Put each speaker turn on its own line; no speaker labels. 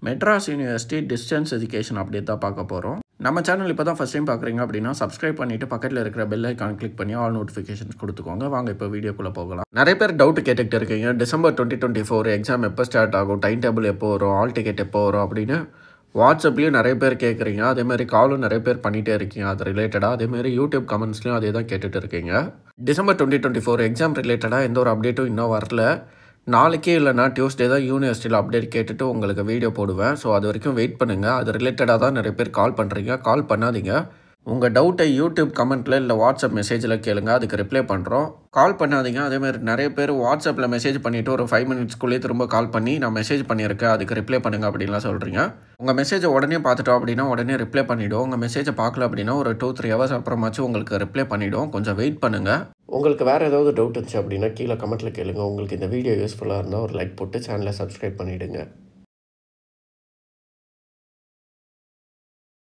Madras university distance education update தான் பார்க்க போகிறோம். நம்ம சேனல் இப்போ தான் ஃபஸ்ட் டைம் பார்க்குறீங்க அப்படின்னா சப்ஸ்கிரைப் பண்ணிவிட்டு பக்கத்தில் இருக்கிற பெல் ஐக்கான் கிளிக் பண்ணி ஆல் நோட்டிஃபிகேஷன்ஸ் கொடுத்துக்கோங்க. வாங்க இப்போ வீடியோக்குள்ளே போகலாம். நிறைய பேர் டவுட் கேட்டுக்கிட்டு இருக்கீங்க. டிசம்பர் 2024 எக்ஸாம் எப்போ ஸ்டார்ட் ஆகும், டைம் டேபிள் எப்போ வரும், ஆல் டிக்கெட் எப்போ வரும் அப்படின்னு வாட்ஸ்அப்லேயும் நிறைய பேர் கேட்குறீங்க. அதேமாதிரி காலும் நிறைய பேர் பண்ணிகிட்டே இருக்கீங்க. அது ரிலேட்டடாக அதேமாதிரி யூடியூப் கமெண்ட்ஸ்லையும் அதே தான் கேட்டுட்டு இருக்கீங்க. டிசம்பர் 2024 எக்ஸாம் ரிலேட்டடாக எந்த ஒரு அப்டேட்டும் இன்னும் வரல. நாளைக்கே இல்லைனா டியூஸ்டே தான் யூனிவர்சிட்டியில் அப்டேட் கேட்டுட்டு உங்களுக்கு வீடியோ போடுவேன். ஸோ அது வரைக்கும் வெயிட் பண்ணுங்கள். அது ரிலேட்டடாக தான் நிறைய பேர் கால் பண்ணுறீங்க. கால் பண்ணாதீங்க. உங்கள் டவுட்டை யூடியூப் கமெண்ட்டில் இல்லை வாட்ஸ்அப் மெசேஜில் கேளுங்க, அதுக்கு ரிப்ளை பண்ணுறோம். கால் பண்ணாதீங்க. அதேமாதிரி நிறைய பேர் வாட்ஸ்அப்பில் மெசேஜ் பண்ணிவிட்டு ஒரு 5 மினிட்ஸ்க்குள்ளேயே திரும்ப கால் பண்ணி நான் மெசேஜ் பண்ணியிருக்கேன், அதுக்கு ரிப்ளை பண்ணுங்கள் அப்படின்லாம் சொல்கிறீங்க. உங்கள் மெசேஜை உடனே பார்த்துட்டோம் அப்படின்னா உடனே ரிப்ளை பண்ணிவிடுவோம். உங்கள் மெசேஜை பார்க்கல அப்படின்னா ஒரு 2-3 ஹவர்ஸ் அப்புறமாச்சும் உங்களுக்கு ரிப்ளை பண்ணிவிடுவோம். கொஞ்சம் வெயிட் பண்ணுங்கள். உங்களுக்கு வேறு ஏதாவது டவுட் இருந்துச்சு அப்படின்னா கீழே கமெண்ட்டில் கேளுங்க. உங்களுக்கு இந்த வீடியோ யூஸ்ஃபுல்லாக இருந்தால் ஒரு லைக் போட்டு சேனலை சப்ஸ்கிரைப் பண்ணிவிடுங்க.